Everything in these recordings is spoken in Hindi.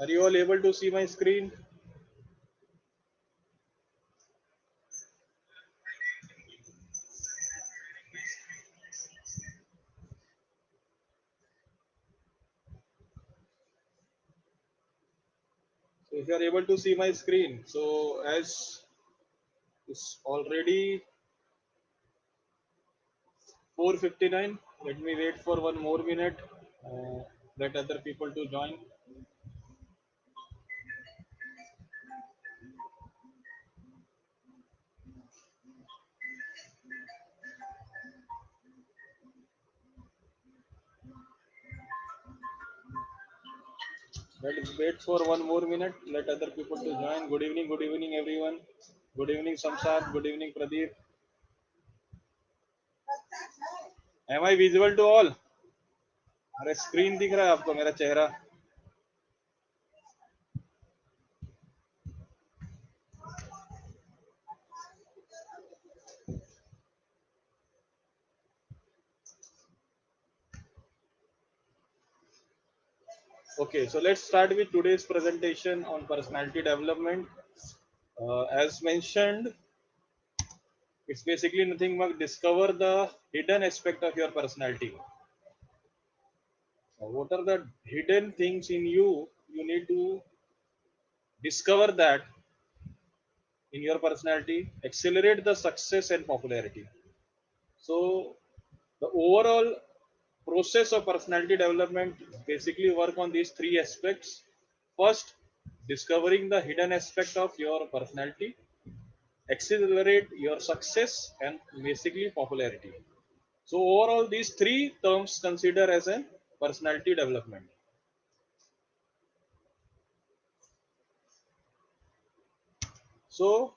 Are you all able to see my screen? So if you are able to see my screen, so as it's already 4:59, let me wait for one more minute. Let other people to join. Let's wait for one more minute. Let other people to join. Good evening everyone. Good evening Samsad. Good evening Pradeep. Am I visible to all? अरे स्क्रीन दिख रहा है आपको मेरा चेहरा? Okay, so let's start with today's presentation on personality development. As mentioned, it's basically nothing but discover the hidden aspect of your personality. What are the hidden things in you? You need to discover that in your personality, accelerate the success and popularity. So, the overall process of personality development basically work on these three aspects. First, discovering the hidden aspect of your personality, accelerate your success, and basically popularity. So overall, these three terms consider as a personality development. So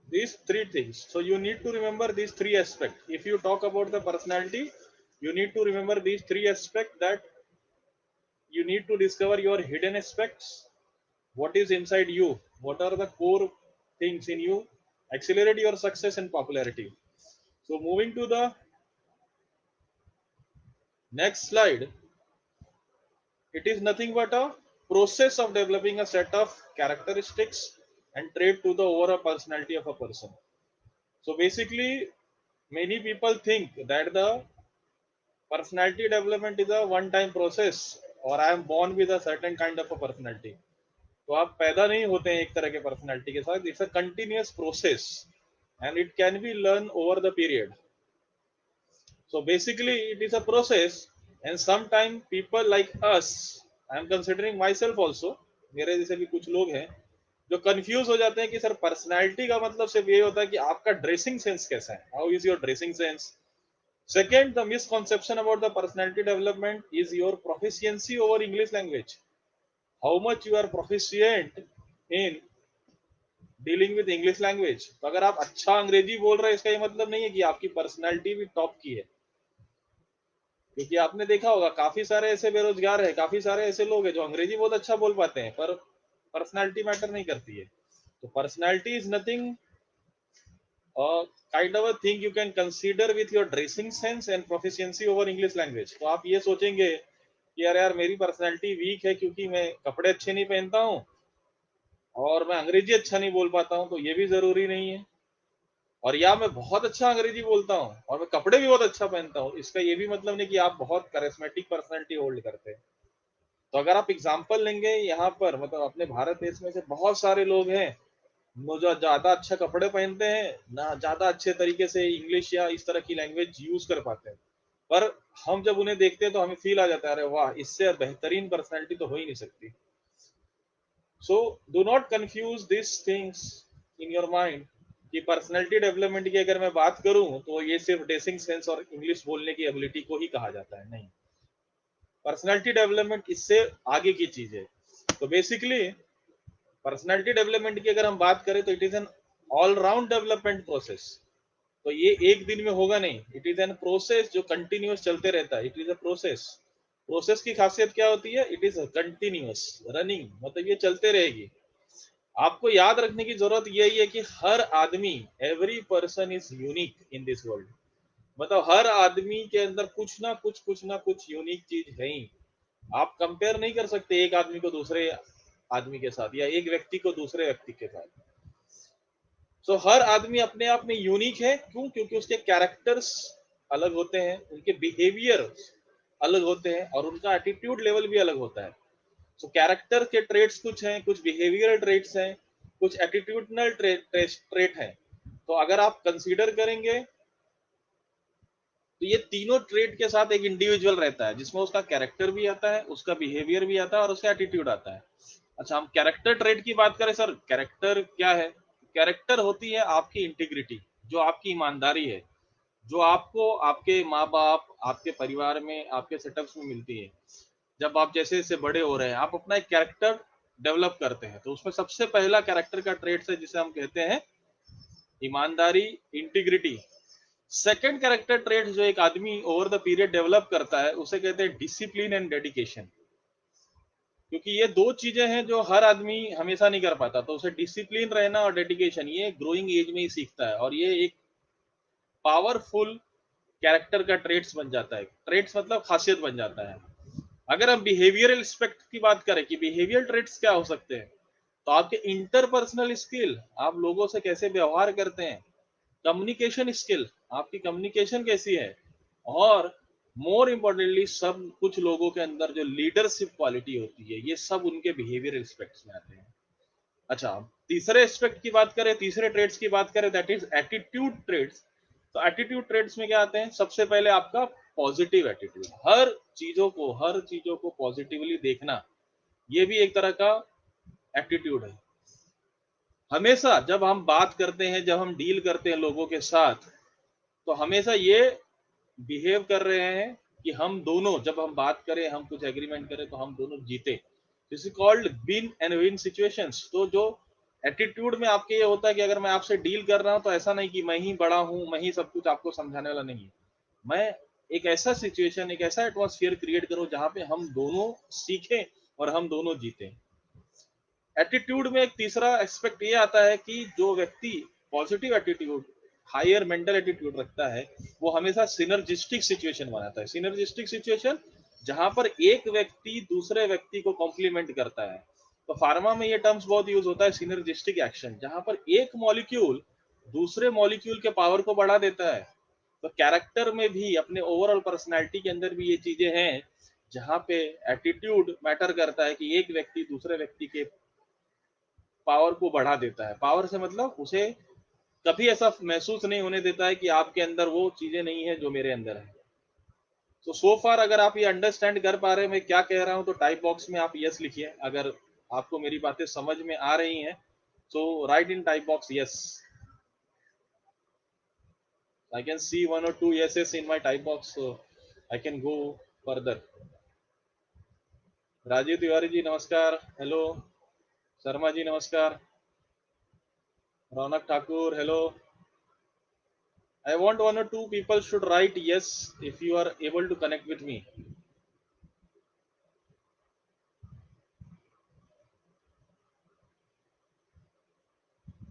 these three things. So you need to remember these three aspects. If you talk about the personality, you need to remember these three aspects, that you need to discover your hidden aspects, what is inside you, what are the core things in you, accelerate your success and popularity. So moving to the next slide, it is nothing but a process of developing a set of characteristics and trait to the overall personality of a person. So basically, many people think that the personality development is a one time process, or I am born with a certain kind of a personality. तो आप पैदा नहीं होते हैं एक तरह के पर्सनालिटी के साथ. It's a continuous process and it can be learn over the period. So basically it is a process, and sometimes people like us, I am considering myself also, मेरे जैसे भी कुछ लोग हैं जो कंफ्यूज हो जाते हैं कि सर पर्सनालिटी का मतलब सिर्फ ये होता है कि आपका ड्रेसिंग सेंस कैसा है, how is your dressing sense. Second, the misconception about the personality development is your proficiency over English language. How much you are proficient in dealing with English language. तो अगर आप अच्छा अंग्रेजी बोल रहे हैं, इसका ये मतलब नहीं है कि आपकी पर्सनालिटी भी टॉप की है. क्योंकि आपने देखा होगा काफी सारे ऐसे बेरोजगार है, काफी सारे ऐसे लोग हैं जो अंग्रेजी बहुत अच्छा बोल पाते हैं पर पर्सनालिटी मैटर नहीं करती है. तो personality is nothing kind of a thing you can consider with your dressing sense and proficiency over English language. तो आप ये सोचेंगे कि यार यार मेरी पर्सनालिटी वीक है क्योंकि मैं कपड़े अच्छे नहीं पहनता हूँ और मैं अंग्रेजी अच्छा नहीं बोल पाता हूँ, तो ये भी जरूरी नहीं है. और या मैं बहुत अच्छा अंग्रेजी बोलता हूँ और मैं कपड़े भी बहुत अच्छा पहनता हूँ, इसका ये भी मतलब नहीं कि आप बहुत करिश्मेटिक पर्सनैलिटी होल्ड करते हैं. तो अगर आप एग्जाम्पल लेंगे यहाँ पर, मतलब अपने भारत देश में से बहुत सारे लोग हैं वो जो ज्यादा अच्छा कपड़े पहनते हैं ना, ज्यादा अच्छे तरीके से इंग्लिश या इस तरह की लैंग्वेज यूज कर पाते हैं, पर हम जब उन्हें देखते हैं तो हमें फील आ जाता है अरे वाह, इससे बेहतरीन पर्सनैलिटी तो हो ही नहीं सकती. So do not confuse this things in your mind कि पर्सनैलिटी डेवलपमेंट की अगर मैं बात करूं तो ये सिर्फ ड्रेसिंग सेंस और इंग्लिश बोलने की एबिलिटी को ही कहा जाता है. नहीं, पर्सनैलिटी डेवलपमेंट इससे आगे की चीज है. तो बेसिकली पर्सनैलिटी डेवलपमेंट की अगर हम बात करें तो it is N all round development process. तो ये एक दिन में होगा नहीं, इट इज एन प्रोसेस जो कंटिन्यूअस चलते रहता है. It is a process. Process की खासियत क्या होती है? इट इज कंटिन्यूअस रनिंग, मतलब ये चलते रहेगी. आपको याद रखने की जरूरत यही है कि हर आदमी, every person is unique in this world. मतलब हर आदमी के अंदर कुछ ना कुछ यूनिक चीज है ही. आप कंपेयर नहीं कर सकते एक आदमी को दूसरे आदमी के साथ या एक व्यक्ति को दूसरे व्यक्ति के साथ। सो हर आदमी अपने आप में यूनिक है। क्यों? क्योंकि उसके कैरेक्टर्स अलग होते हैं, उनके बिहेवियर अलग होते हैं और उनका एटीट्यूड लेवल भी अलग होता है। सो कैरेक्टर के ट्रेट्स कुछ हैं, कुछ बिहेवियरल ट्रेट्स हैं, कुछ एटीट्यूडनल ट्रेट हैं। तो अगर आप कंसीडर करेंगे तो ये तीनों ट्रेट के साथ एक इंडिविजुअल रहता है, जिसमें उसका कैरेक्टर भी आता है, उसका बिहेवियर भी आता है और उसका एटीट्यूड आता है। अच्छा, हम कैरेक्टर ट्रेट की बात करें, सर कैरेक्टर क्या है? कैरेक्टर होती है आपकी इंटीग्रिटी, जो आपकी ईमानदारी है, जो आपको आपके माँ बाप, आपके परिवार में, आपके सेटअप्स में मिलती है। जब आप जैसे जैसे बड़े हो रहे हैं, आप अपना एक कैरेक्टर डेवलप करते हैं, तो उसमें सबसे पहला कैरेक्टर का ट्रेट है जिसे हम कहते हैं ईमानदारी, इंटीग्रिटी। सेकंड कैरेक्टर ट्रेट जो एक आदमी ओवर द पीरियड डेवलप करता है, उसे कहते हैं डिसिप्लिन एंड डेडिकेशन। क्योंकि ये दो चीजें हैं जो हर आदमी हमेशा नहीं कर पाता, तो उसे डिसिप्लिन रहना और डेडिकेशन ये ग्रोइंग एज में ही सीखता है, और ये एक पावरफुल कैरेक्टर का ट्रेट्स बन जाता है। ट्रेट्स मतलब खासियत बन जाता है। अगर हम बिहेवियरल एस्पेक्ट की बात करें कि बिहेवियर ट्रेट्स क्या हो सकते हैं, तो आपके इंटरपर्सनल स्किल, आप लोगों से कैसे व्यवहार करते हैं, कम्युनिकेशन स्किल, आपकी कम्युनिकेशन कैसी है, और मोर इम्पोर्टेंटली सब कुछ लोगों के अंदर जो लीडरशिप क्वालिटी होती है, ये सब उनके बिहेवियर एस्पेक्ट्स में आते हैं। अच्छा, तीसरे एस्पेक्ट की बात करें, तीसरे ट्रेड्स की बात करें, दैट इज एटीट्यूड ट्रेड्स। तो एटीट्यूड ट्रेड्स में क्या आते हैं? सबसे पहले आपका पॉजिटिव एटीट्यूड, हर चीजों को पॉजिटिवली देखना, ये भी एक तरह का एटीट्यूड है। हमेशा जब हम बात करते हैं, जब हम डील करते हैं लोगों के साथ, तो हमेशा ये बिहेव कर रहे हैं कि हम दोनों, जब हम बात करें, हम कुछ एग्रीमेंट करें, तो हम दोनों जीते। This is called win and win situations. तो जो एटीट्यूड में आपके ये होता है कि अगर मैं आपसे डील कर रहा हूं, तो ऐसा नहीं कि मैं ही बड़ा हूं, मैं ही सब कुछ आपको समझाने वाला नहीं है। मैं एक ऐसा सिचुएशन, एक ऐसा एटमॉस्फेयर क्रिएट करूं जहां पे हम दोनों सीखें और हम दोनों जीते। एटीट्यूड में एक तीसरा एस्पेक्ट ये आता है कि जो व्यक्ति positive attitude, higher mental attitude रखता है, वो हमेशा सिनर्जिस्टिक सिचुएशन बनाता है। सिनर्जिस्टिक सिचुएशन जहां पर एक व्यक्ति दूसरे व्यक्ति को कॉम्प्लीमेंट करता है। तो फार्मा में ये टर्म्स बहुत यूज होता है, सिनर्जिस्टिक एक्शन, जहां पर एक मॉलिक्यूल दूसरे मॉलिक्यूल के पावर को बढ़ा देता है। तो कैरेक्टर में भी, अपने ओवरऑल पर्सनैलिटी के अंदर भी ये चीजें हैं, जहां पे एटीट्यूड मैटर करता है कि एक व्यक्ति दूसरे व्यक्ति के पावर को बढ़ा देता है। पावर से मतलब उसे कभी ऐसा महसूस नहीं होने देता है कि आपके अंदर वो चीजें नहीं है जो मेरे अंदर है। तो सो फार अगर आप ये अंडरस्टैंड कर पा रहे हैं मैं क्या कह रहा हूं, तो टाइप बॉक्स में आप यस लिखिए। अगर आपको मेरी बातें समझ में आ रही हैं, so write in type box yes. I can see 1 or 2 yeses in my type box, so I can go further. Rajiv Tiwari ji नमस्कार, हेलो। शर्मा जी नमस्कार, रौनक Thakur hello. I want 1 or 2 people should write yes if you are able to connect with me.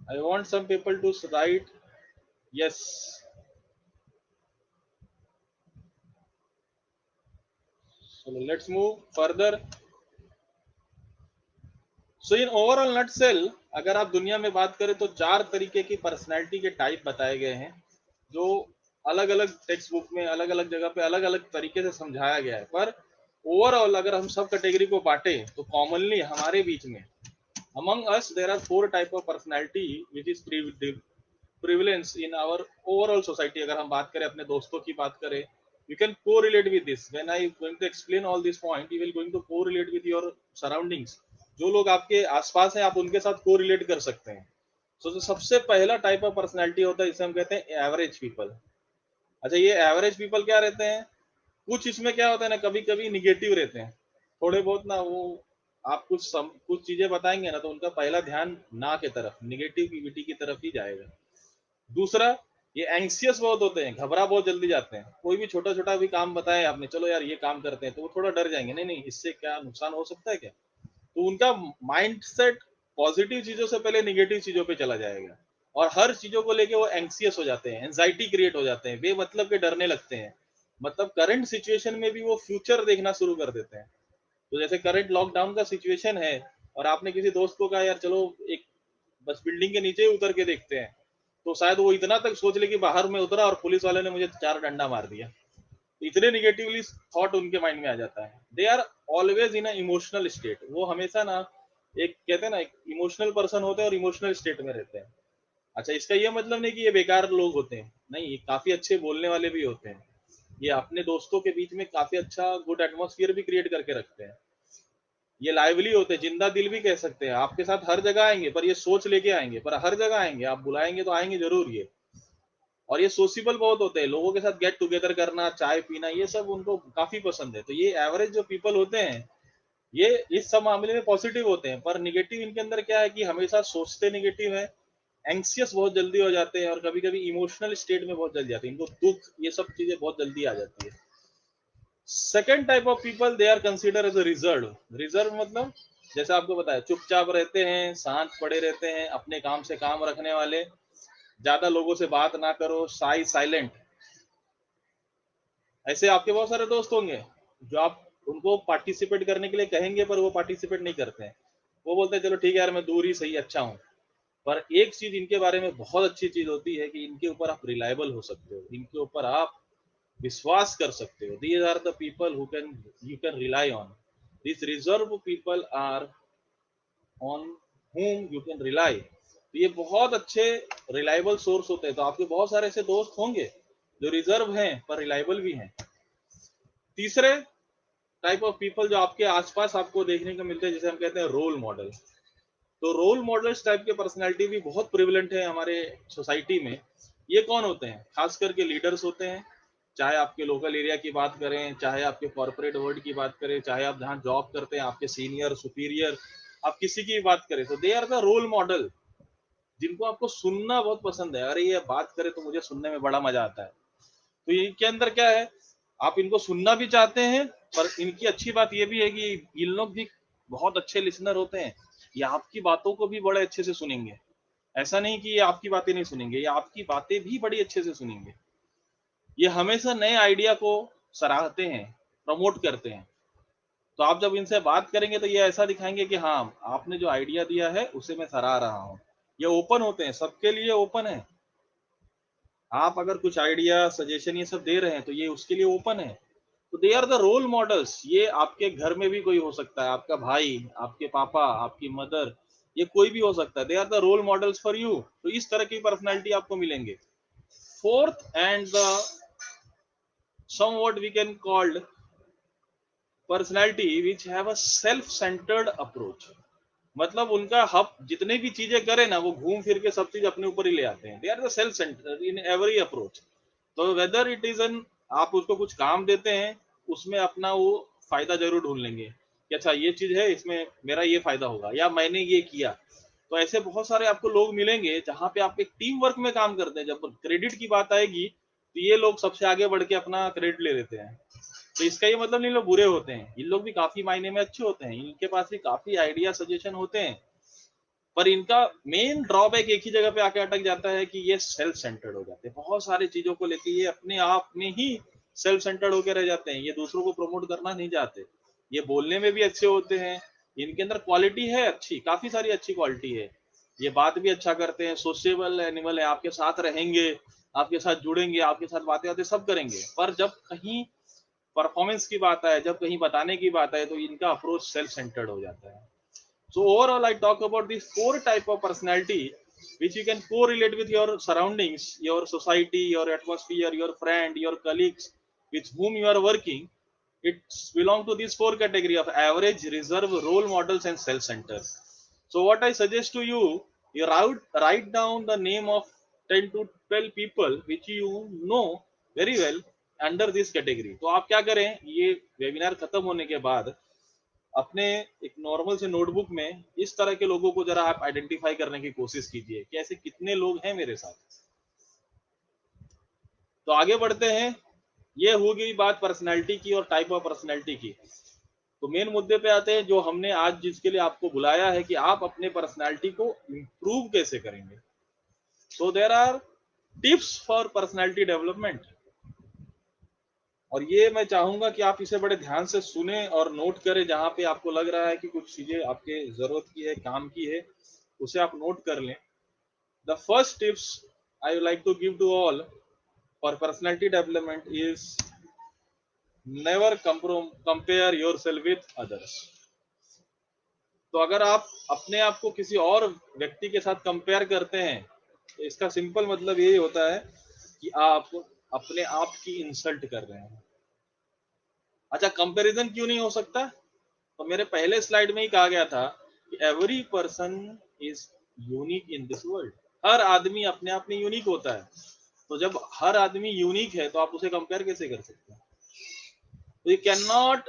I want some people to write yes. So let's move further. So in overall nutshell, अगर आप दुनिया में बात करें तो 4 तरीके की पर्सनैलिटी के टाइप बताए गए हैं, जो अलग अलग टेक्स्ट बुक में, अलग अलग जगह पे अलग अलग तरीके से समझाया गया है। पर ओवरऑल अगर हम सब कैटेगरी को बांटे, तो कॉमनली हमारे बीच में, among us there are 4 type of personality which is prevalence in our overall society. अगर हम बात करें, अपने दोस्तों की बात करें, you can correlate with this. When I going to explain all this point, you will going to correlate with your surroundings. जो लोग आपके आसपास हैं, आप उनके साथ कोरिलेट कर सकते हैं। जो सबसे पहला टाइप ऑफ पर्सनैलिटी होता है, इसे हम कहते हैं एवरेज पीपल। अच्छा, ये एवरेज पीपल क्या रहते हैं? कुछ इसमें क्या होता है ना, कभी कभी निगेटिव रहते हैं थोड़े बहुत ना। वो आप कुछ चीजें बताएंगे ना, तो उनका पहला ध्यान ना के तरफ, निगेटिविटी की तरफ ही जाएगा। दूसरा, ये एंग्सियस बहुत होते हैं, घबरा बहुत जल्दी जाते हैं। कोई भी छोटा छोटा भी काम बताएं आपने, चलो यार ये काम करते हैं, तो वो थोड़ा डर जाएंगे, नहीं नहीं इससे क्या नुकसान हो सकता है क्या। तो उनका माइंडसेट पॉजिटिव चीजों से पहले निगेटिव चीजों पे चला जाएगा, और हर चीजों को लेके वो एंग्सियस हो जाते हैं, एंजाइटी क्रिएट हो जाते हैं, बेमतलब के डरने लगते हैं। मतलब करंट सिचुएशन में भी वो फ्यूचर देखना शुरू कर देते हैं। तो जैसे करंट लॉकडाउन का सिचुएशन है, और आपने किसी दोस्त को कहा यार चलो एक बस बिल्डिंग के नीचे ही उतर के देखते हैं, तो शायद वो इतना तक सोच ले कि बाहर में उतरा और पुलिस वाले ने मुझे 4 डंडा मार दिया। इतने निगेटिवली थॉट उनके माइंड में आ जाता है। They are always in a emotional state. वो हमेशा ना एक कहते हैं ना, एक इमोशनल पर्सन होते हैं और इमोशनल स्टेट में रहते हैं। अच्छा, इसका ये मतलब नहीं कि ये बेकार लोग होते हैं, नहीं, ये काफी अच्छे बोलने वाले भी होते हैं। ये अपने दोस्तों के बीच में काफी अच्छा गुड एटमोसफियर भी क्रिएट करके रखते हैं। ये लाइवली होते हैं, जिंदा दिल भी कह सकते हैं। आपके साथ हर जगह आएंगे, पर ये सोच लेके आएंगे, पर हर जगह आएंगे, आप बुलाएंगे तो आएंगे जरूर ये। और ये सोशिबल बहुत होते हैं, लोगों के साथ गेट टुगेदर करना, चाय पीना, ये सब उनको काफी पसंद है। तो ये एवरेज जो पीपल होते हैं, ये इस सब मामले में पॉजिटिव होते हैं। पर निगेटिव इनके अंदर क्या है कि हमेशा सोचते निगेटिव है, एंक्सियस बहुत जल्दी हो जाते हैं, और कभी कभी इमोशनल स्टेट में बहुत जल्दी जाते हैं, इनको दुख, ये सब चीजें बहुत जल्दी आ जाती है। Second type of people, they are consider as a reserve. Reserve मतलब जैसे आपको बताया, चुपचाप रहते हैं, शांत पड़े रहते हैं, अपने काम से काम रखने वाले, ज्यादा लोगों से बात ना करो, साई साइलेंट। ऐसे आपके बहुत सारे दोस्त होंगे जो आप उनको पार्टिसिपेट करने के लिए कहेंगे पर वो पार्टिसिपेट नहीं करते हैं। वो बोलते हैं चलो ठीक है यार, मैं दूर ही सही, अच्छा हूँ। पर एक चीज इनके बारे में बहुत अच्छी चीज होती है कि इनके ऊपर आप रिलायबल हो सकते हो, इनके ऊपर आप विश्वास कर सकते हो। These are the people who can you can rely on. This reserve people are on whom you can rely. तो ये बहुत अच्छे रिलायबल सोर्स होते हैं। तो आपके बहुत सारे ऐसे दोस्त होंगे जो रिजर्व हैं पर रिलायबल भी हैं। तीसरे टाइप ऑफ पीपल जो आपके आसपास आपको देखने को मिलते हैं, जैसे हम कहते हैं रोल मॉडल। तो रोल मॉडल्स टाइप के पर्सनैलिटी भी बहुत प्रिविलेंट है हमारे सोसाइटी में। ये कौन होते हैं? खास करके लीडर्स होते हैं। चाहे आपके लोकल एरिया की बात करें, चाहे आपके कॉर्पोरेट वर्ल्ड की बात करें, चाहे आप जहाँ जॉब करते हैं, आपके सीनियर सुपीरियर, आप किसी की भी बात करें, तो they are the role model जिनको आपको सुनना बहुत पसंद है। अरे ये बात करे तो मुझे सुनने में बड़ा मजा आता है। तो इनके अंदर क्या है, आप इनको सुनना भी चाहते हैं, पर इनकी अच्छी बात ये भी है कि इन लोग भी बहुत अच्छे लिसनर होते हैं। ये आपकी बातों को भी बड़े अच्छे से सुनेंगे। ऐसा नहीं कि ये आपकी बातें नहीं सुनेंगे, ये आपकी बातें भी बड़ी अच्छे से सुनेंगे। ये हमेशा नए आइडिया को सराहते हैं, प्रमोट करते हैं। तो आप जब इनसे बात करेंगे तो ये ऐसा दिखाएंगे कि हाँ, आपने जो आइडिया दिया है उसे मैं सराह रहा हूँ। ये ओपन होते हैं, सबके लिए ओपन है। आप अगर कुछ आइडिया सजेशन ये सब दे रहे हैं तो ये उसके लिए ओपन है। तो they are the role models. ये आपके घर में भी कोई हो सकता है, आपका भाई, आपके पापा, आपकी मदर, ये कोई भी हो सकता है। They are the role models for you. तो इस तरह की पर्सनैलिटी आपको मिलेंगे। Fourth and the some what we can called personality which have a self centered approach. मतलब उनका हब जितने भी चीजें करे ना, वो घूम फिर के सब चीज अपने ऊपर ही ले आते हैं। They are the self centered in every approach. तो वेदर इट इज एन, आप उसको कुछ काम देते हैं, उसमें अपना वो फायदा जरूर ढूंढ लेंगे कि अच्छा ये चीज है, इसमें मेरा ये फायदा होगा, या मैंने ये किया। तो ऐसे बहुत सारे आपको लोग मिलेंगे जहां पे आप एक टीम वर्क में काम करते हैं। जब क्रेडिट की बात आएगी तो ये लोग सबसे आगे बढ़ के अपना क्रेडिट ले लेते हैं। तो इसका ये मतलब नहीं लोग बुरे होते हैं, इन लोग भी काफी मायने में अच्छे होते हैं, इनके पास भी काफी आइडिया सजेशन होते हैं। पर इनका मेन ड्रॉबैक एक ही जगह पे आके अटक जाता है कि ये सेल्फ सेंटर्ड हो जाते हैं। बहुत सारी चीजों को लेके ये अपने आप में ही सेल्फ सेंटर्ड होकर रह जाते हैं। ये दूसरों को प्रमोट करना नहीं चाहते। ये बोलने में भी अच्छे होते हैं, इनके अंदर क्वालिटी है अच्छी, काफी सारी अच्छी क्वालिटी है। ये बात भी अच्छा करते हैं, सोशेबल एनिमल है, आपके साथ रहेंगे, आपके साथ जुड़ेंगे, आपके साथ बातें बातें सब करेंगे। पर जब कहीं परफॉर्मेंस की बात आए, जब कहीं बताने की बात आए, तो इनका अप्रोच सेल्फ सेंटर्ड हो जाता है। So overall, I talk about these four type of personality which you can correlate with your surroundings, your society, your atmosphere, your friend, your colleagues with whom you are working. It belong to these four category of average, reserve, role models, and self-centered. So what I suggest to you, you write down the name of 10 to 12 people which you know very well under this category. तो आप क्या करें, ये वेबिनार खत्म होने के बाद अपने एक नॉर्मल से नोटबुक में इस तरह के लोगों को जरा आप आइडेंटिफाई करने की कोशिश कीजिए कि ऐसे कितने लोग हैं मेरे साथ। तो आगे बढ़ते हैं। ये हो गई बात पर्सनैलिटी की और टाइप ऑफ पर्सनैलिटी की। तो मेन मुद्दे पे आते हैं, जो हमने आज जिसके लिए आपको बुलाया है कि आप अपने पर्सनैलिटी को इंप्रूव कैसे करेंगे। So there are tips for personality development. और ये मैं चाहूंगा कि आप इसे बड़े ध्यान से सुने और नोट करें, जहां पे आपको लग रहा है कि कुछ चीजें आपके जरूरत की है, काम की है, उसे आप नोट कर लें। The first tips I would like to give to all for personality development is never compare yourself with others. तो अगर आप अपने आप को किसी और व्यक्ति के साथ कंपेयर करते हैं, तो इसका सिंपल मतलब यही होता है कि आप अपने आप की इंसल्ट कर रहे हैं। अच्छा, कंपैरिजन क्यों नहीं हो सकता? तो मेरे पहले स्लाइड में ही कहा गया था कि every person is unique in this world. हर आदमी अपने आप में यूनिक होता है। तो जब हर आदमी यूनिक है तो आप उसे कंपेयर कैसे कर सकते हैं? तो यू कैन नॉट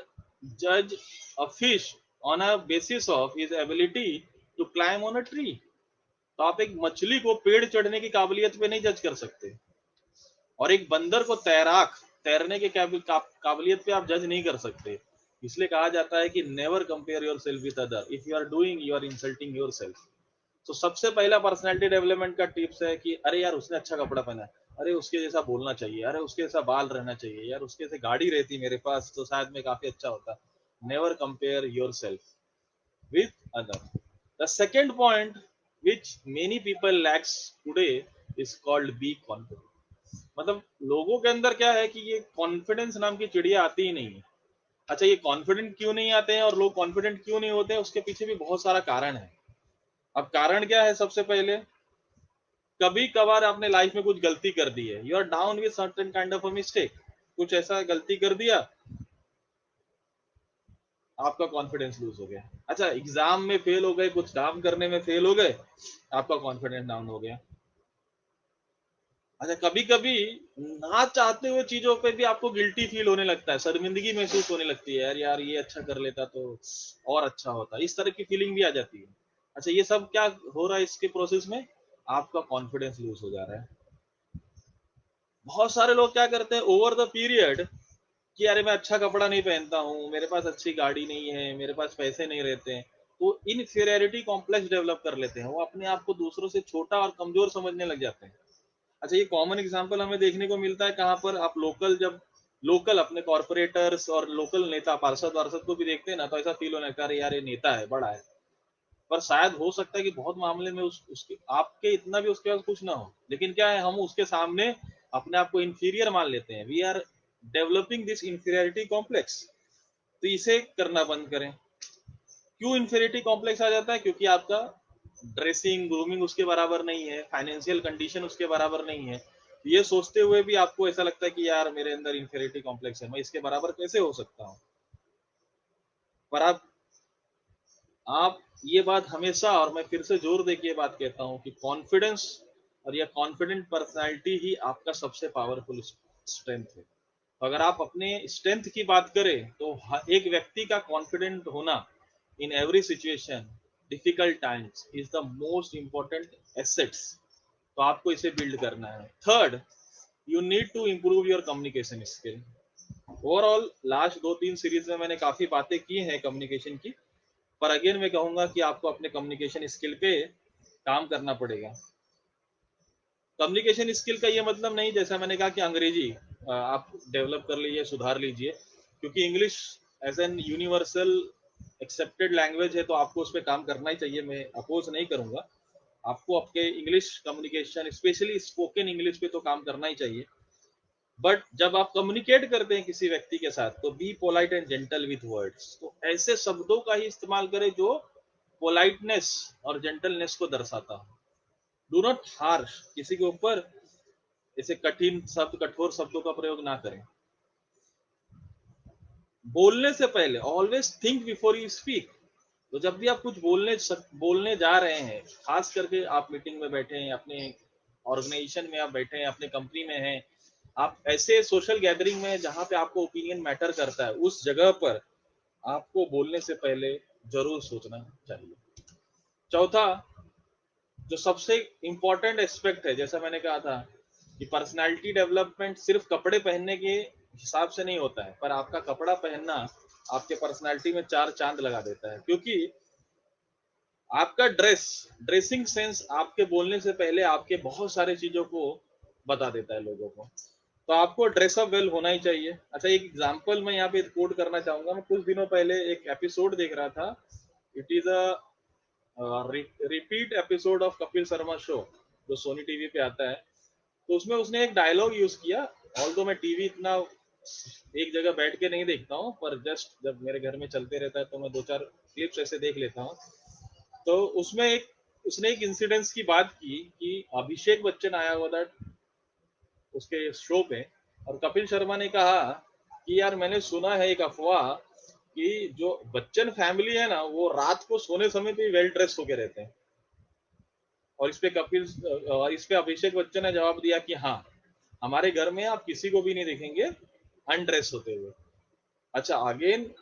जज a fish on a basis of his ability to climb on a tree. तो आप एक मछली को पेड़ चढ़ने की काबिलियत पे नहीं जज कर सकते, और एक बंदर को तैरने के काबिलियत पे आप जज नहीं कर सकते। इसलिए कहा जाता है कि never compare yourself with other. If you are doing, you are insulting yourself. तो सबसे पहला पर्सनैलिटी डेवलपमेंट का टिप्स है कि अरे यार उसने अच्छा कपड़ा पहना है, अरे उसके जैसा बोलना चाहिए, अरे उसके जैसा बाल रहना चाहिए, यार उसके जैसे गाड़ी रहती मेरे पास तो शायद मैं काफी अच्छा होता। Never compare your self with other. The second point which many people lacks today is called be confident. मतलब लोगों के अंदर क्या है कि ये कॉन्फिडेंस नाम की चिड़िया आती ही नहीं है। अच्छा, ये कॉन्फिडेंट क्यों नहीं आते हैं और लोग कॉन्फिडेंट क्यों नहीं होते हैं, उसके पीछे भी बहुत सारा कारण है। अब कारण क्या है? सबसे पहले, कभी कभार आपने लाइफ में कुछ गलती कर दी है, you are down with certain kind of a mistake, कुछ ऐसा गलती कर दिया, आपका कॉन्फिडेंस लूज हो गया। अच्छा, एग्जाम में फेल हो गए, कुछ काम करने में फेल हो गए, आपका कॉन्फिडेंस डाउन हो गया। अच्छा, कभी कभी ना चाहते हुए चीजों पे भी आपको गिल्टी फील होने लगता है, शर्मिंदगी महसूस होने लगती है, यार यार ये अच्छा कर लेता तो और अच्छा होता, इस तरह की फीलिंग भी आ जाती है। अच्छा, ये सब क्या हो रहा है इसके प्रोसेस में? आपका कॉन्फिडेंस लूज हो जा रहा है। बहुत सारे लोग क्या करते हैं ओवर द पीरियड कि अरे मैं अच्छा कपड़ा नहीं पहनता हूँ, मेरे पास अच्छी गाड़ी नहीं है, मेरे पास पैसे नहीं रहते हैं, तो इनफीरियरिटी कॉम्प्लेक्स डेवलप कर लेते हैं, वो अपने आप को दूसरों से छोटा और कमजोर समझने लग जाते हैं। अच्छा, ये कॉमन एग्जांपल हमें देखने को मिलता है कहाँ पर? आप लोकल अपने कॉर्पोरेटर्स और लोकल नेता पार्षद वार्षद को भी देखते हैं ना, तो ऐसा फील होने लगता है यार ये नेता है, बड़ा है, पर शायद हो सकता है कि बहुत मामले में उसके आपके इतना भी उसके पास कुछ ना हो, लेकिन क्या है, हम उसके सामने अपने आप को इंफीरियर मान लेते हैं। We are developing this inferiority complex. तो इसे करना बंद करें। क्यों इंफीरियरिटी कॉम्प्लेक्स आ जाता है? क्योंकि आपका ड्रेसिंग ग्रूमिंग उसके बराबर नहीं है, फाइनेंशियल कंडीशन उसके बराबर नहीं है। ये सोचते हुए भी आपको ऐसा लगता है कि यार मेरे अंदर इंफीरियरिटी कॉम्प्लेक्स है, मैं इसके बराबर कैसे हो सकता हूँ। पर आप ये बात हमेशा, और मैं फिर से जोर दे के ये बात कहता हूँ कि कॉन्फिडेंस और यह कॉन्फिडेंट पर्सनालिटी ही आपका सबसे पावरफुल स्ट्रेंथ है। तो अगर आप अपने स्ट्रेंथ की बात करें तो एक व्यक्ति का कॉन्फिडेंट होना in every situation, difficult times, is the most important assets. तो आपको इसे बिल्ड करना है। Third, you need to improve your communication skill. Overall last 2-3 series में मैंने काफी बातें की हैं कम्युनिकेशन की, पर अगेन मैं कहूंगा कि आपको अपने कम्युनिकेशन स्किल पे काम करना पड़ेगा। कम्युनिकेशन स्किल का ये मतलब नहीं, जैसा मैंने कहा कि अंग्रेजी आप डेवलप कर लीजिए, सुधार लीजिए, क्योंकि English as an universal accepted language है, तो आपको उस पर काम करना ही चाहिए, मैं अपोज नहीं करूंगा। आपको आपके English communication, specially spoken English पे तो काम करना ही चाहिए। बट जब आप कम्युनिकेट करते हैं किसी व्यक्ति के साथ, तो be polite and gentle with words. तो ऐसे शब्दों का ही इस्तेमाल करें जो पोलाइटनेस और जेंटलनेस को दर्शाता हो। डू नॉट हार्श, किसी के ऊपर ऐसे कठिन शब्द, कठोर शब्दों का प्रयोग ना करें। बोलने से पहले always think before you speak. तो जब भी आप कुछ बोलने जा रहे हैं, खास करके आप मीटिंग में बैठे हैं, अपने ऑर्गेनाइजेशन में आप बैठे हैं, अपने कंपनी में हैं, आप ऐसे सोशल गैदरिंग में जहां पे आपको ओपिनियन मैटर करता है, उस जगह पर आपको बोलने से पहले जरूर सोचना चाहिए। चौथा, जो सबसे इंपॉर्टेंट एस्पेक्ट है, जैसा मैंने कहा था कि पर्सनालिटी डेवलपमेंट सिर्फ कपड़े पहनने के हिसाब से नहीं होता है, पर आपका कपड़ा पहनना आपके पर्सनालिटी में 4 चांद लगा देता है। क्योंकि आपका ड्रेसिंग सेंस आपके बोलने से पहले आपके बहुत सारे चीजों को बता देता है लोगों को। तो आपको ड्रेसअप वेल होना ही चाहिए। अच्छा, एक एग्जांपल मैं यहाँ पे कोट करना चाहूंगा। मैं कुछ दिनों पहले एक एपिसोड देख रहा था। It is a repeat episode of Kapil Sharma show, जो सोनी टीवी पे आता है। तो उसमें उसने एक डायलॉग यूज किया। ऑल्दो मैं टीवी इतना एक जगह बैठ के नहीं देखता हूँ, पर जस्ट जब मेरे घर में चलते रहता है तो मैं दो चार क्लिप्स ऐसे देख लेता हूँ। तो उसमें एक उसने एक इंसिडेंस की बात की कि अभिषेक बच्चन आया हुआ था उसके शो पे, और कपिल शर्मा ने कहा कि यार मैंने सुना है एक अफवाह कि जो बच्चन फैमिली है ना, वो रात को सोने समय पे वेल ड्रेस होके रहते हैं। और इस पे अभिषेक बच्चन ने जवाब दिया कि हाँ, हमारे घर में आप किसी को भी नहीं देखेंगे अनड्रेस होते हुए। अच्छा, अगेन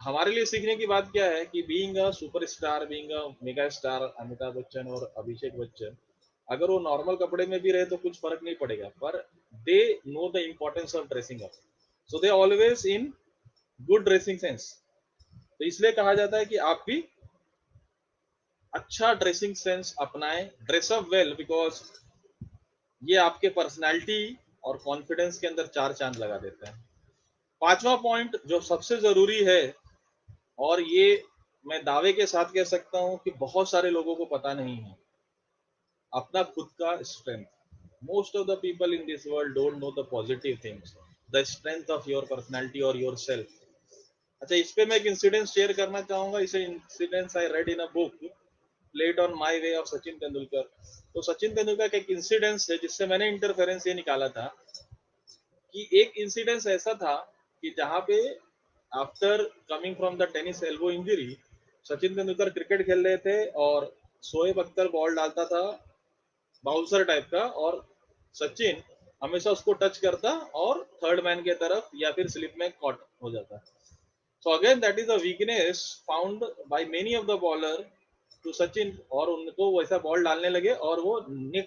हमारे लिए सीखने की बात क्या है कि being a superstar, being a mega star, Amitabh Bachchan और अभिषेक बच्चन, अगर वो नॉर्मल कपड़े में भी रहे तो कुछ फर्क नहीं पड़ेगा, पर they know the importance of dressing up, so they always in good dressing sense. तो इसलिए कहा जाता है कि आप भी अच्छा ड्रेसिंग सेंस अपनाएं, ड्रेस अप वेल, बिकॉज ये आपके पर्सनालिटी और कॉन्फिडेंस के अंदर चार चांद लगा देता है। पांचवा पॉइंट जो सबसे जरूरी है, और ये मैं दावे के साथ कह सकता हूं कि बहुत सारे लोगों को पता नहीं है, अपना खुद का strength. Most of the people in this world don't know the positive things, the strength of your personality और योर सेल्फ। अच्छा, इस पे मैं एक इंसिडेंट शेयर करना चाहूंगा। इसे incidents I read in a book played on my way of Sachin Tendulkar. तो सचिन तेंदुलकर का एक इंसिडेंस है जिससे मैंने इंटरफेरेंस ये निकाला था कि एक इंसिडेंस ऐसा था कि जहां पे after coming from the tennis elbow injury, Sachin Tendulkar cricket खेल रहे थे और शोएब अख्तर बॉल डालता था बाउंसर टाइप का, और सचिन हमेशा उसको टच करता और थर्ड मैन के तरफ या फिर स्लिप में कॉट हो जाता। So again that is a weakness found by many of the bowler to Sachin, और उनको वैसा बॉल डालने लगे और वो निक,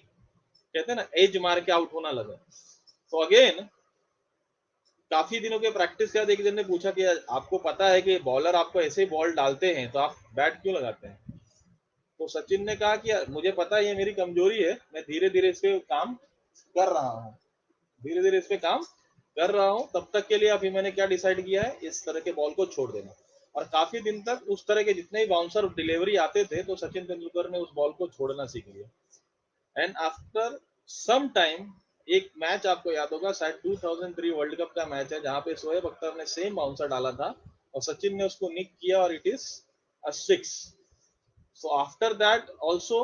कहते हैं ना, एज मार के आउट होना लगा। तो अगेन काफी दिनों के प्रैक्टिस के बाद एक जन ने पूछा कि आपको पता है कि बॉलर आपको ऐसे ही बॉल डालते हैं तो आप बैट क्यों लगाते हैं? तो सचिन ने कहा कि मुझे पता है ये मेरी कमजोरी है, मैं धीरे धीरे इस पे काम कर रहा हूँ, धीरे धीरे इस पे काम कर रहा हूँ। तब तक के लिए अभी मैंने क्या डिसाइड किया है, इस तरह के बॉल को छोड़ देना। और काफी दिन तक उस तरह के जितने ही बाउंसर डिलीवरी आते थे तो सचिन तेंदुलकर ने उस बॉल को छोड़ना सीख लिया। एंड आफ्टर सम टाइम, एक मैच आपको याद होगा, शायद 2003 वर्ल्ड कप का मैच है जहां पे शोएब अख्तर ने सेम बाउंसर डाला था और सचिन ने उसको निक किया और it is a six. So after that also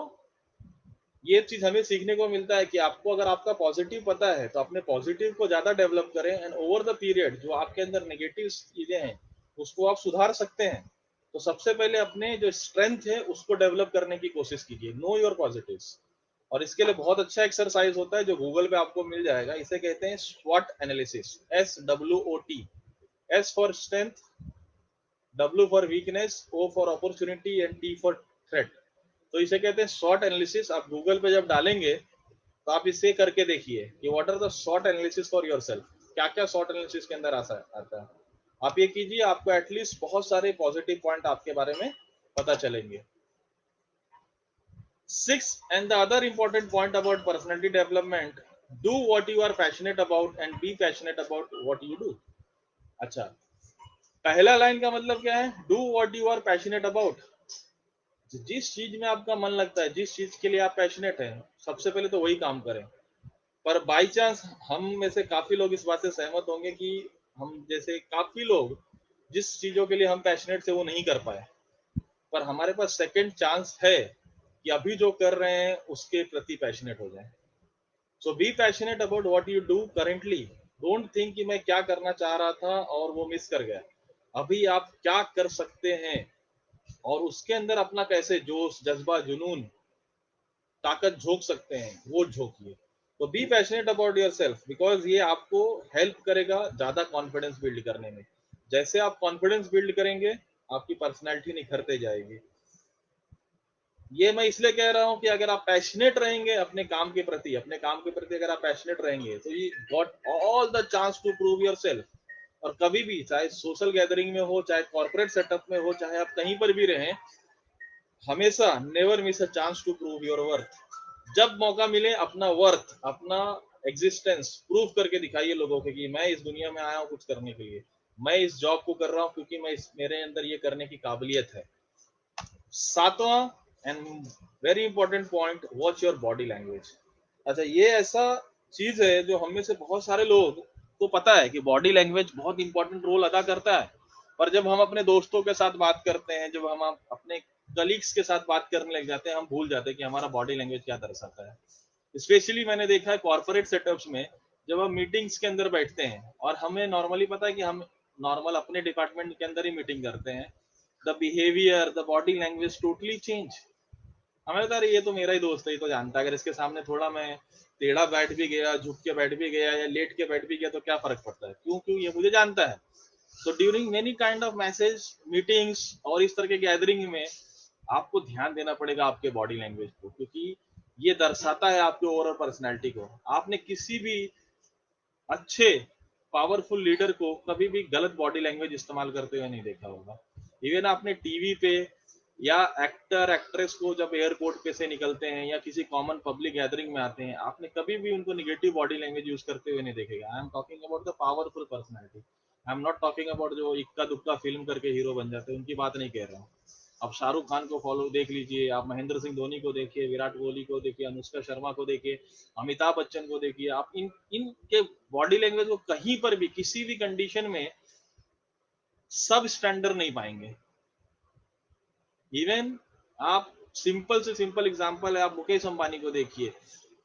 ये चीज हमें सीखने को मिलता है कि आपको अगर आपका पॉजिटिव पता है तो अपने पॉजिटिव को ज्यादा डेवलप करें, एंड ओवर द पीरियड जो आपके अंदर नेगेटिव चीजें हैं उसको आप सुधार सकते हैं। तो सबसे पहले अपने जो स्ट्रेंथ है उसको डेवलप करने की कोशिश कीजिए, नो योर पॉजिटिव्स। और इसके लिए बहुत अच्छा एक्सरसाइज होता है जो गूगल पे आपको मिल जाएगा, इसे कहते हैं स्वॉट analysis, SWOT। S for strength, W for weakness, O for opportunity and T for threat. तो इसे कहते हैं शॉर्ट एनालिसिस। आप गूगल पे जब डालेंगे तो आप इसे करके देखिए कि what are the short analysis for yourself, क्या क्या शॉर्ट एनालिसिस के अंदर आता है। आप ये कीजिए, आपको एटलीस्ट बहुत सारे पॉजिटिव पॉइंट आपके बारे में पता चलेंगे। Sixth, and the other important point about personality development, do what you are passionate about and be passionate about what you do. अच्छा, पहला लाइन का मतलब क्या है? Do what you are passionate about. जिस चीज में आपका मन लगता है, जिस चीज के लिए आप पैशनेट हैं, सबसे पहले तो वही काम करें। पर बाई चांस हम में से काफी लोग इस बात से सहमत होंगे कि हम जैसे काफी लोग जिस चीजों के लिए हम पैशनेट थे वो नहीं कर पाए, पर हमारे पास सेकंड चांस है कि अभी जो कर रहे हैं उसके प्रति पैशनेट हो जाए। So be passionate about what you do currently. Don't think कि मैं क्या करना चाह रहा था और वो मिस कर गया। अभी आप क्या कर सकते हैं और उसके अंदर अपना कैसे जोश, जज्बा, जुनून, ताकत झोंक सकते हैं, वो झोंकिए। तो B passionate about your self, because ये आपको हेल्प करेगा ज्यादा कॉन्फिडेंस बिल्ड करने में। जैसे आप कॉन्फिडेंस बिल्ड करेंगे आपकी पर्सनैलिटी निखरते जाएगी। ये मैं इसलिए कह रहा हूं कि अगर आप पैशनेट रहेंगे अपने काम के प्रति, अगर आप पैशनेट रहेंगे तो you got all the chance to prove yourself. और कभी भी, चाहे सोशल गैदरिंग में हो, चाहे कॉर्पोरेट सेटअप में हो, चाहे आप कहीं पर भी रहें, हमेशा never miss a chance to prove your worth. जब मौका मिले अपना वर्थ, अपना एग्जिस्टेंस प्रूफ करके दिखाइए लोगों को कि मैं इस दुनिया में आया हूँ कुछ करने के लिए, मैं इस जॉब को कर रहा हूँ क्योंकि मेरे अंदर ये करने की काबिलियत है। सातवां and very important point, watch your body language. अच्छा, ये ऐसा चीज है जो हम में से बहुत सारे लोग को पता है कि बॉडी लैंग्वेज बहुत इंपॉर्टेंट रोल अदा करता है, पर जब हम अपने दोस्तों के साथ बात करते हैं, जब हम अपने कलीग्स के साथ बात करने लग जाते हैं, हम भूल जाते हैं कि हमारा बॉडी लैंग्वेज क्या दर्शाता है। स्पेशली मैंने देखा है कॉर्पोरेट सेटअप्स में, जब हम मीटिंग्स के अंदर बैठते हैं और हमें नॉर्मली पता है कि हम नॉर्मल अपने डिपार्टमेंट के अंदर ही मीटिंग करते हैं, the behaviour, the body language totally change. हमें लगता है ये तो मेरा ही दोस्त है, ये तो जानता है, अगर इसके सामने थोड़ा मैं टेढ़ा बैठ भी गया, झुक के बैठ भी गया या लेट के बैठ भी गया तो क्या फर्क पड़ता है, क्यों क्यों ये मुझे जानता है। तो during many kind of message meetings और इस तरह के गैदरिंग में आपको ध्यान देना पड़ेगा आपके बॉडी लैंग्वेज को, क्योंकि ये दर्शाता है आपके ओवरऑल पर्सनैलिटी को। आपने किसी भी अच्छे पावरफुल लीडर को कभी भी गलत बॉडी लैंग्वेज इस्तेमाल करते हुए नहीं देखा होगा। इवन आपने टीवी पे या एक्टर एक्ट्रेस को जब एयरपोर्ट पे से निकलते हैं या किसी कॉमन पब्लिक गैदरिंग में आते हैं, आपने कभी भी उनको निगेटिव बॉडी लैंग्वेज यूज करते हुए नहीं देखेगा। I am talking about the powerful personality, I am not talking about जो इक्का दुक्का फिल्म करके हीरो बन जाते हैं, उनकी बात नहीं कह रहा हूँ। आप शाहरुख खान को फॉलो देख लीजिए, आप महेंद्र सिंह धोनी को देखिए, विराट कोहली को देखिए, अनुष्का शर्मा को देखिए, अमिताभ बच्चन को देखिए, आप इनके बॉडी लैंग्वेज को कहीं पर भी किसी भी कंडीशन में सब स्टैंडर्ड नहीं पाएंगे। इवन आप सिंपल से सिंपल एग्जांपल है, आप मुकेश अंबानी को देखिए,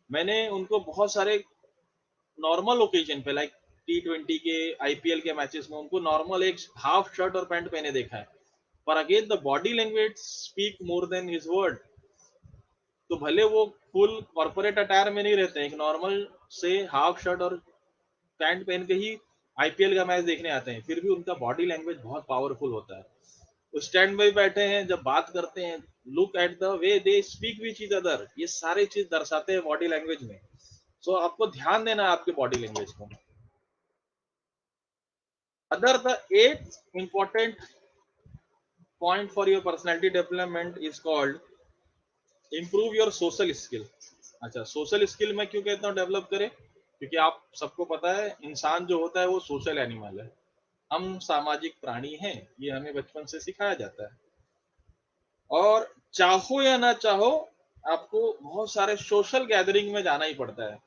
मैंने उनको बहुत सारे नॉर्मल ओकेजन पे लाइक T20 के आईपीएल के मैचेस में उनको नॉर्मल एक हाफ शर्ट और पैंट पहने देखा है, पर again the body language speak more than his word. तो भले वो फुल कॉर्पोरेट अटायर में नहीं रहते हैं, एक नॉर्मल से हाफ शर्ट और पैंट पहन के ही आईपीएल का मैच देखने आते हैं, फिर भी उनका बॉडी लैंग्वेज बहुत पावरफुल होता है। वो स्टैंड बाई बैठे हैं, जब बात करते हैं, look at the way they speak which each other, ये सारी चीज दर्शाते हैं बॉडी लैंग्वेज में। सो आपको ध्यान देना है आपके बॉडी लैंग्वेज को। Other the eight important point for your personality development is called improve your social skill. अच्छा, सोशल स्किल मैं क्यों कहता हूँ डेवलप करें, क्योंकि आप सबको पता है इंसान जो होता है वो सोशल एनिमल है, हम सामाजिक प्राणी हैं, ये हमें बचपन से सिखाया जाता है। और चाहो या ना चाहो, आपको बहुत सारे सोशल गैदरिंग में जाना ही पड़ता है।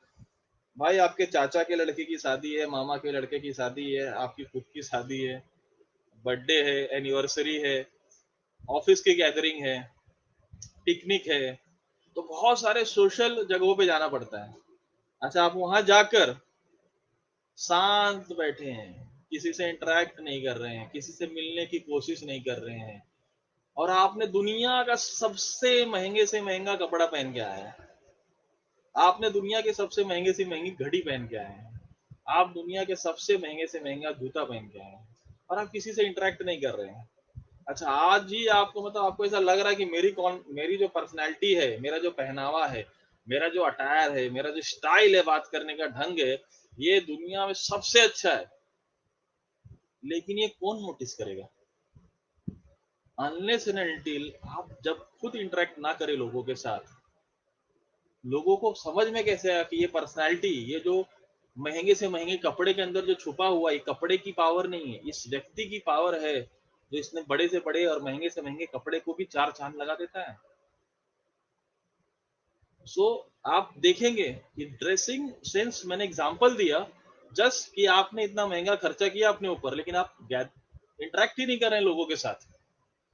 भाई आपके चाचा के लड़के की शादी है, मामा के लड़के की शादी है, आपकी खुद की शादी है, बर्थडे है, एनिवर्सरी है, ऑफिस की गैदरिंग है, पिकनिक है, तो बहुत सारे सोशल जगहों पे जाना पड़ता है। अच्छा, आप वहां जाकर शांत बैठे हैं, किसी से इंटरेक्ट नहीं कर रहे हैं, किसी से मिलने की कोशिश नहीं कर रहे हैं, और आपने दुनिया का सबसे महंगे से महंगा कपड़ा पहन के आया है, आपने दुनिया के सबसे महंगे से महंगी घड़ी पहन के आए हैं, आप दुनिया के सबसे महंगे से महंगा जूता पहन के आए हैं, और आप किसी से इंटरेक्ट नहीं कर रहे हैं। अच्छा, आज ही आपको मतलब आपको ऐसा लग रहा है कि मेरी जो पर्सनैलिटी है, मेरा जो पहनावा है, मेरा जो अटायर है, मेरा जो स्टाइल है, बात करने का ढंग है, ये दुनिया में सबसे अच्छा है, लेकिन ये कौन नोटिस करेगा? अनलेस एंड अनटिल आप जब खुद इंटरेक्ट ना करें लोगों के साथ, लोगों को समझ में कैसे आया कि ये पर्सनालिटी, ये जो महंगे से महंगे कपड़े के अंदर जो छुपा हुआ, ये कपड़े की पावर नहीं है, इस व्यक्ति की पावर है, जो इसने बड़े से बड़े और महंगे से महंगे कपड़े को भी चार चांद लगा देता है। सो आप देखेंगे कि ड्रेसिंग सेंस, मैंने एग्जांपल दिया जस्ट कि आपने इतना महंगा खर्चा किया अपने ऊपर, लेकिन आप इंटरेक्ट ही नहीं कर रहे हैं लोगों के साथ।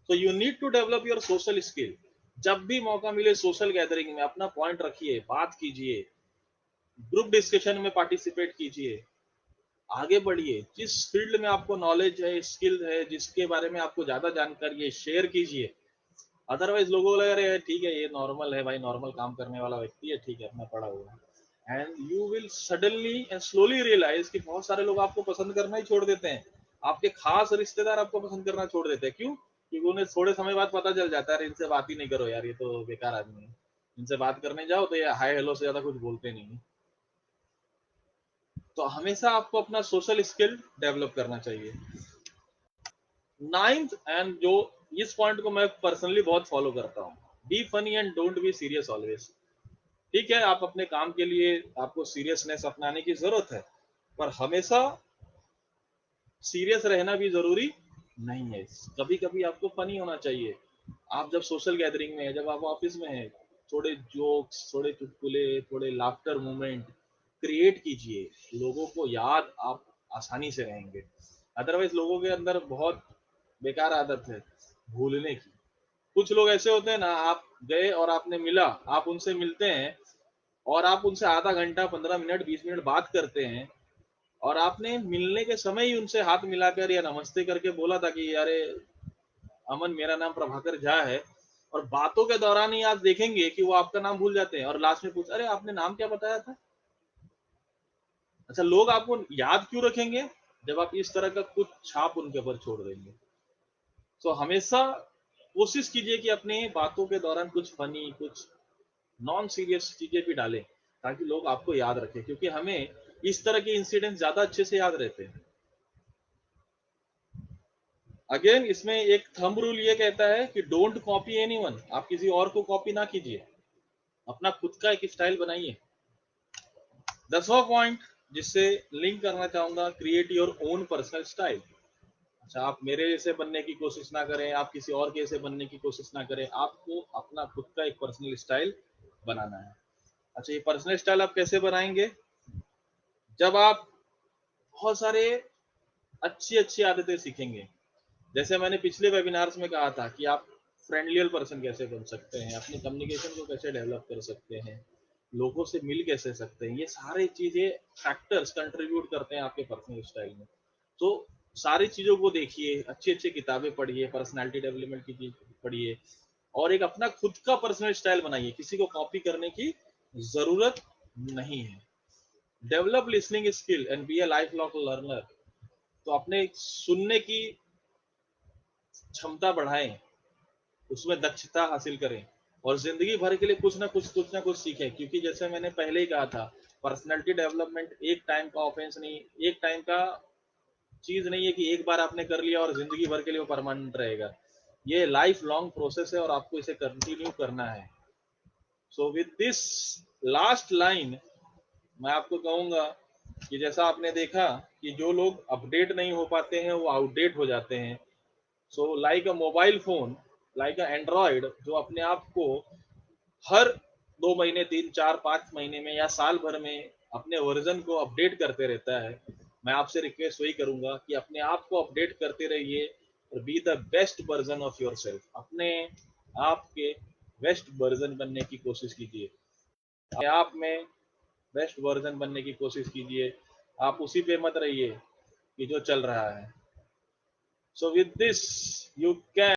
तो you need to develop your social skill. जब भी मौका मिले सोशल गैदरिंग में अपना पॉइंट रखिए, बात कीजिए, ग्रुप डिस्कशन में पार्टिसिपेट कीजिए, आगे बढ़िए, जिस फील्ड में आपको नॉलेज है, स्किल है, जिसके बारे में आपको ज्यादा जानकारी है, शेयर कीजिए। अदरवाइज लोगों को लग रहा है ठीक है, ये नॉर्मल है भाई, नॉर्मल काम करने वाला व्यक्ति है, ठीक है, अपना पड़ा हुआ है। And you will suddenly and slowly realise कि बहुत सारे लोग आपको पसंद करना ही छोड़ देते हैं, आपके खास रिश्तेदार आपको पसंद करना छोड़ देते हैं। क्यों? क्योंकि उन्हें थोड़े समय बाद पता चल जाता है इनसे बात ही नहीं करो यार, ये तो बेकार आदमी है, इनसे बात करने जाओ तो ये हाय हेलो से ज्यादा कुछ बोलते नहीं। तो हमेशा आपको अपना सोशल स्किल डेवलप करना चाहिए। नाइन्थ, एंड जो इस पॉइंट को मैं पर्सनली बहुत फॉलो करता हूँ, be funny and don't be serious always. ठीक है, आप अपने काम के लिए आपको सीरियसनेस अपनाने की जरूरत है, पर हमेशा सीरियस रहना भी जरूरी नहीं है। कभी कभी आपको फनी होना चाहिए। आप जब सोशल गैदरिंग में है, जब आप ऑफिस में है, थोड़े जोक्स, थोड़े चुटकुले, थोड़े लाफ्टर मोमेंट क्रिएट कीजिए। लोगों को याद आप आसानी से रहेंगे। अदरवाइज लोगों के अंदर बहुत बेकार आदत है भूलने की। कुछ लोग ऐसे होते हैं ना, आप गए और आपने मिला, आप उनसे मिलते हैं और आप उनसे आधा घंटा, 15 मिनट, 20 मिनट बात करते हैं, और आपने मिलने के समय ही उनसे हाथ मिलाकर या नमस्ते करके बोला था कि अरे अमन, मेरा नाम प्रभाकर झा है, और बातों के दौरान ही आप देखेंगे कि वो आपका नाम भूल जाते हैं और लास्ट में पूछ, अरे आपने नाम क्या बताया था। अच्छा, लोग आपको याद क्यों रखेंगे जब आप इस तरह का कुछ छाप उनके ऊपर छोड़ देंगे। तो हमेशा कोशिश कीजिए कि अपने बातों के दौरान कुछ फनी, कुछ नॉन सीरियस चीजें भी डालें, ताकि लोग आपको याद रखें, क्योंकि हमें इस तरह के इंसिडेंट ज्यादा अच्छे से याद रहते हैं। अगेन इसमें एक थंब रूल ये कहता है कि डोंट कॉपी एनीवन। आप किसी और को कॉपी ना कीजिए, अपना खुद का एक स्टाइल बनाइए। 10वां पॉइंट जिससे लिंक करना चाहूंगा, create your own personal style. अच्छा, आप मेरे जैसे बनने की कोशिश ना करें, आप किसी और के जैसे बनने की कोशिश ना करें, आपको अपना खुद का एक पर्सनल स्टाइल बनाना है। अच्छा, ये पर्सनल स्टाइल आप कैसे बनाएंगे? जब आप बहुत सारे अच्छी अच्छी आदतें सीखेंगे। जैसे मैंने पिछले वेबिनार्स में कहा था कि आप फ्रेंडलियर पर्सन कैसे बन सकते हैं, अपनी कम्युनिकेशन को कैसे डेवलप कर सकते हैं, लोगों से मिल कैसे सकते हैं, ये सारी चीजें फैक्टर्स कंट्रीब्यूट करते हैं आपके पर्सनल स्टाइल में। तो सारी चीजों को देखिए, अच्छी अच्छी किताबें पढ़िए, पर्सनालिटी डेवलपमेंट की चीज पढ़िए, और एक अपना खुद का पर्सनल स्टाइल बनाइए। किसी को कॉपी करने की जरूरत नहीं है। Develop listening skill and be a life long learner. तो अपने सुनने की क्षमता बढ़ाएं, उसमें दक्षता हासिल करें, और जिंदगी भर के लिए कुछ ना कुछ सीखें। क्योंकि जैसे मैंने पहले ही कहा था, पर्सनैलिटी डेवलपमेंट एक टाइम का ऑफेंस नहीं, एक टाइम का चीज नहीं है कि एक बार आपने कर लिया और जिंदगी भर के लिए वो परमानेंट रहेगा। ये लाइफ लॉन्ग प्रोसेस है और आपको इसे कंटिन्यू करना है। So with this last line मैं आपको कहूंगा कि जैसा आपने देखा कि जो लोग अपडेट नहीं हो पाते हैं वो आउटडेट हो जाते हैं। सो लाइक अ मोबाइल फोन, लाइक अ एंड्रॉइड, जो अपने आप को हर 2 महीने, 3, 4, 5 महीने में या साल भर में अपने वर्जन को अपडेट करते रहता है, मैं आपसे रिक्वेस्ट वही करूंगा कि अपने आप को अपडेट करते रहिए और be the best version of your self. अपने आप के बेस्ट वर्जन बनने की कोशिश कीजिए, अपने आप में बेस्ट वर्जन बनने की कोशिश कीजिए। आप उसी पे मत रहिए कि जो चल रहा है। So with this you can